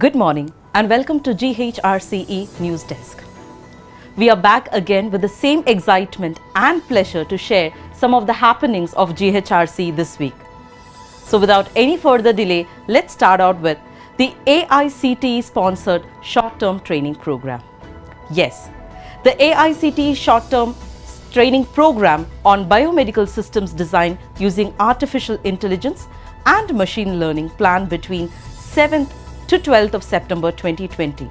Good morning and welcome to GHRCE News Desk. We are back again with the same excitement and pleasure to share some of the happenings of GHRCE this week. So without any further delay, let's start out with the AICTE sponsored short-term training program. Yes, the AICTE short-term training program on biomedical systems design using artificial intelligence and machine learning planned between 7th to 12th of September 2020.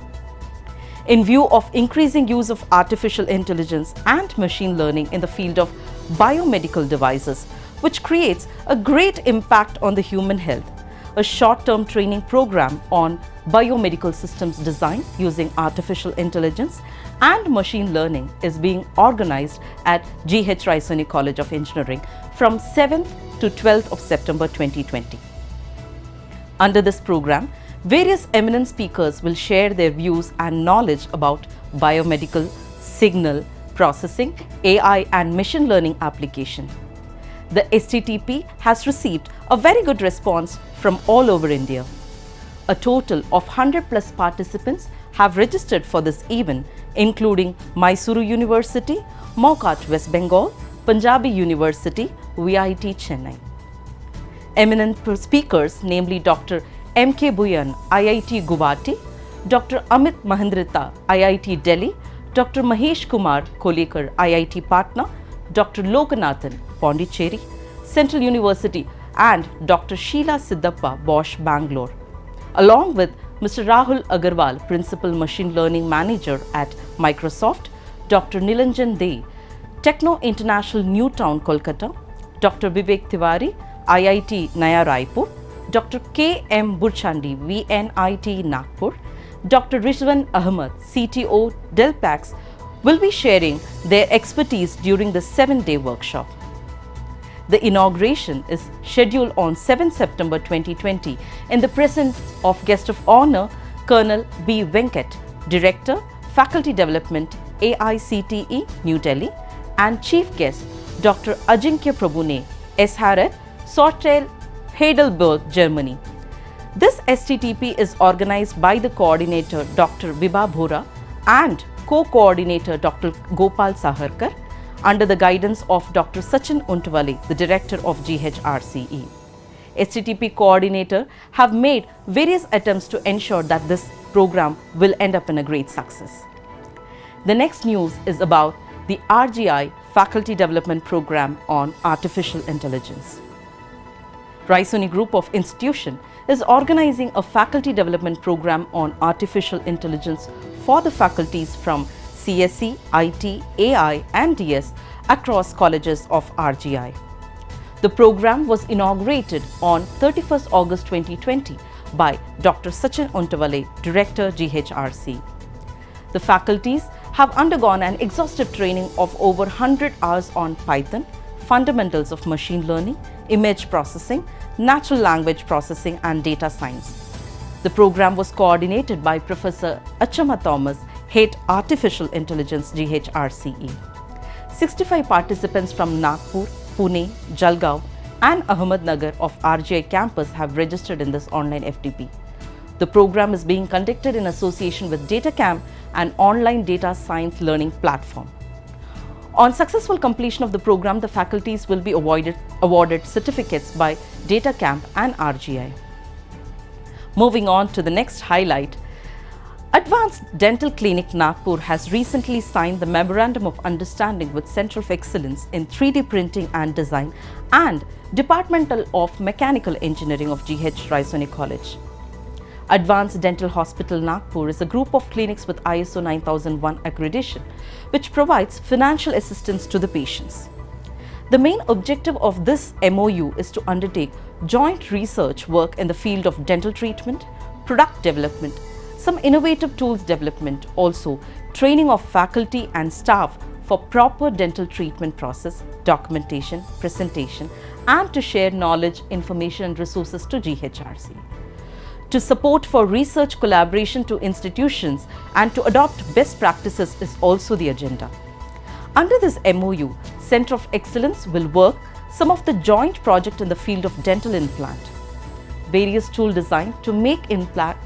In view of increasing use of artificial intelligence and machine learning in the field of biomedical devices, which creates a great impact on the human health, a short-term training program on biomedical systems design using artificial intelligence and machine learning is being organized at GHRCE College of Engineering from 7th to 12th of September 2020. Under this program, various eminent speakers will share their views and knowledge about biomedical, signal processing, AI and machine learning application. The STTP has received a very good response from all over India. A total of 100 plus participants have registered for this event, including Mysuru University, Maukat West Bengal, Punjabi University, VIT Chennai. Eminent speakers, namely Dr. M.K. Buyan, IIT Guwahati, Dr. Amit Mahendrita, IIT Delhi, Dr. Mahesh Kumar Kolekar, IIT Patna, Dr. Lokanathan, Pondicherry, Central University and Dr. Sheila Siddappa, Bosch, Bangalore, along with Mr. Rahul Agarwal, Principal Machine Learning Manager at Microsoft, Dr. Nilanjan Dey, Techno International New Town, Kolkata, Dr. Vivek Tiwari, IIT Naya Raipur, Dr. K. M. Burchandi, VNIT Nagpur, Dr. Rizwan Ahmed, CTO Delpax, will be sharing their expertise during the 7-day workshop. The inauguration is scheduled on 7 September 2020 in the presence of Guest of Honor Colonel B. Venkat, Director, Faculty Development, AICTE, New Delhi, and Chief Guest Dr. Ajinkya Prabhune, SRF, Sortel, Heidelberg, Germany. This STTP is organized by the coordinator Dr. Vibha Bhora and co-coordinator Dr. Gopal Saharkar under the guidance of Dr. Sachin Untwale, the director of GHRCE. STTP coordinator have made various attempts to ensure that this program will end up in a great success. The next news is about the RGI Faculty Development Program on Artificial Intelligence. Raisoni Group of Institution is organizing a faculty development program on artificial intelligence for the faculties from CSE, IT, AI and DS across colleges of RGI. The program was inaugurated on 31st August 2020 by Dr. Sachin Untwale, Director GHRC. The faculties have undergone an exhaustive training of over 100 hours on Python, fundamentals of machine learning, image processing, natural language processing and data science. The program was coordinated by Professor Achama Thomas, Head Artificial Intelligence, GHRCE. 65 participants from Nagpur, Pune, Jalgaon and Ahmednagar of RGI campus have registered in this online FDP. The program is being conducted in association with DataCamp, an online data science learning platform. On successful completion of the program, the faculties will be awarded certificates by DataCamp and RGI. Moving on to the next highlight, Advanced Dental Clinic Nagpur has recently signed the Memorandum of Understanding with Center of Excellence in 3D Printing and Design and Departmental of Mechanical Engineering of GHRCE College. Advanced Dental Hospital Nagpur is a group of clinics with ISO 9001 accreditation, which provides financial assistance to the patients. The main objective of this MOU is to undertake joint research work in the field of dental treatment, product development, some innovative tools development, also training of faculty and staff for proper dental treatment process, documentation, presentation, and to share knowledge, information and resources to GHRC. To support for research collaboration to institutions and to adopt best practices is also the agenda. Under this MOU, Center of Excellence will work some of the joint project in the field of dental implant. various tool design to make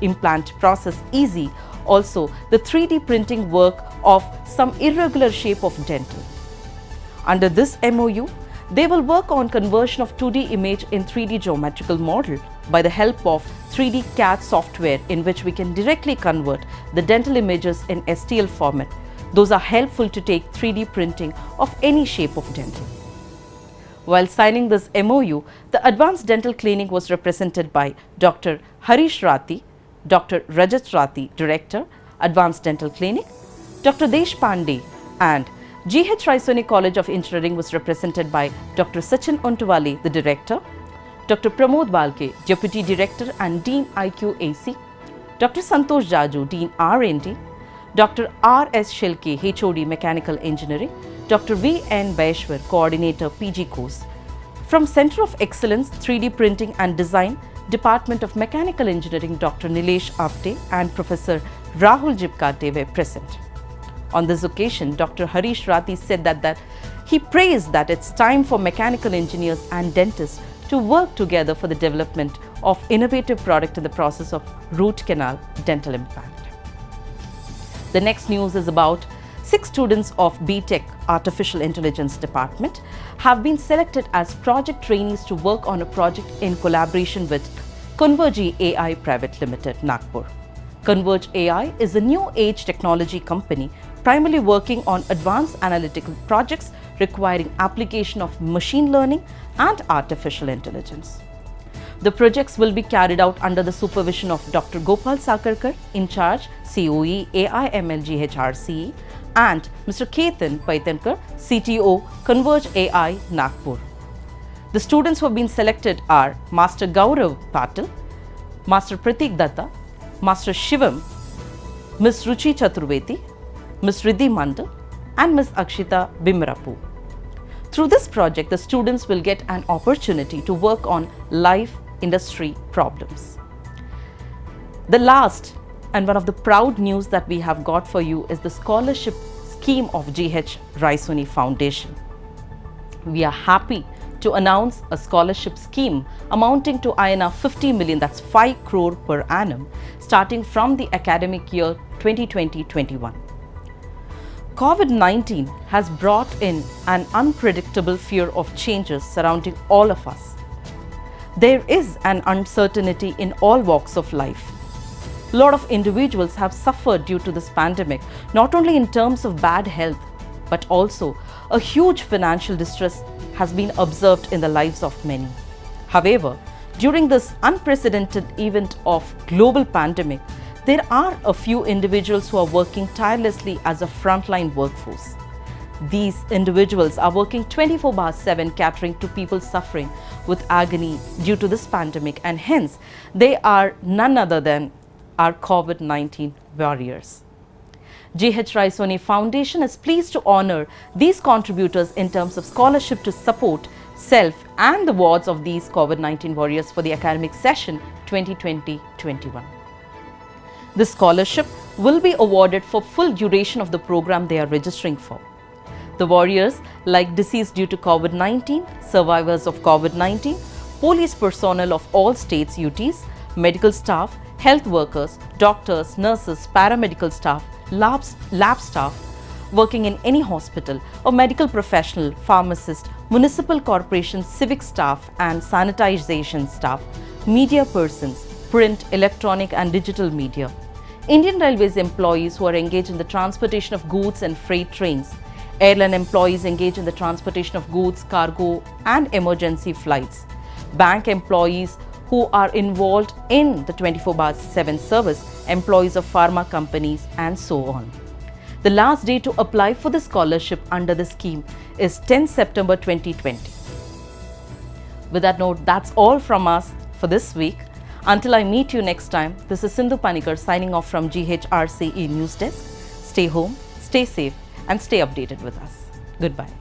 implant process easy. Also, the 3D printing work of some irregular shape of dental. Under this MOU, they will work on conversion of 2D image in 3D geometrical model by the help of 3D CAD software, in which we can directly convert the dental images in STL format. Those are helpful to take 3D printing of any shape of dental. While signing this MOU, the Advanced Dental Clinic was represented by Dr. Harish Rathi, Dr. Rajat Rathi, Director, Advanced Dental Clinic, Dr. Deshpande, and GHRCE College of Engineering was represented by Dr. Sachin Untwale, the Director, Dr. Pramod Balke, Deputy Director and Dean IQAC, Dr. Santosh Jaju, Dean R&D, Dr. R.S. Shilke, HOD Mechanical Engineering, Dr. V.N. Baishwar, Coordinator PG course. From Center of Excellence, 3D Printing and Design, Department of Mechanical Engineering, Dr. Nilesh Apte and Professor Rahul Jipkate were present. On this occasion, Dr. Harish Rathi said that he praised that it's time for mechanical engineers and dentists to work together for the development of innovative product in the process of root canal dental implant. The next news is about 6 students of BTech Artificial Intelligence Department have been selected as project trainees to work on a project in collaboration with Converge AI Private Limited, Nagpur. Converge AI is a new age technology company primarily working on advanced analytical projects requiring application of machine learning and artificial intelligence. The projects will be carried out under the supervision of Dr. Gopal Sakarkar, in charge COE AI ML GHRCE, and Mr. Ketan Paitankar, CTO Converge AI Nagpur. The students who have been selected are Master Gaurav Patil, Master Pratik Datta, Master Shivam, Ms. Ruchi Chaturvedi, Ms. Riddhi Mandal, and Ms. Akshita Bimrapu. Through this project, the students will get an opportunity to work on live industry problems. The last and one of the proud news that we have got for you is the scholarship scheme of GHRCE Foundation. We are happy to announce a scholarship scheme amounting to INR 50 million, that's 5 crore per annum, starting from the academic year 2020-21. COVID-19 has brought in an unpredictable fear of changes surrounding all of us. There is an uncertainty in all walks of life. A lot of individuals have suffered due to this pandemic, not only in terms of bad health, but also a huge financial distress has been observed in the lives of many. However, during this unprecedented event of global pandemic, there are a few individuals who are working tirelessly as a frontline workforce. These individuals are working 24/7 catering to people suffering with agony due to this pandemic, and hence they are none other than our COVID-19 warriors. GHRCE Foundation is pleased to honor these contributors in terms of scholarship to support self and the wards of these COVID-19 warriors for the academic session 2020-21. This scholarship will be awarded for full duration of the program they are registering for. The warriors, like deceased due to COVID-19, survivors of COVID-19, police personnel of all states UTs, medical staff, health workers, doctors, nurses, paramedical staff, lab staff working in any hospital or medical professional, pharmacist, municipal corporation, civic staff and sanitization staff, media persons, print, electronic and digital media, Indian Railways employees who are engaged in the transportation of goods and freight trains, airline employees engaged in the transportation of goods, cargo and emergency flights, bank employees who are involved in the 24/7 service, employees of pharma companies and so on. The last day to apply for the scholarship under the scheme is 10 September 2020. With that note, that's all from us for this week. Until I meet you next time, this is Sindhu Panikar signing off from GHRCE News Desk. Stay home, stay safe and stay updated with us. Goodbye.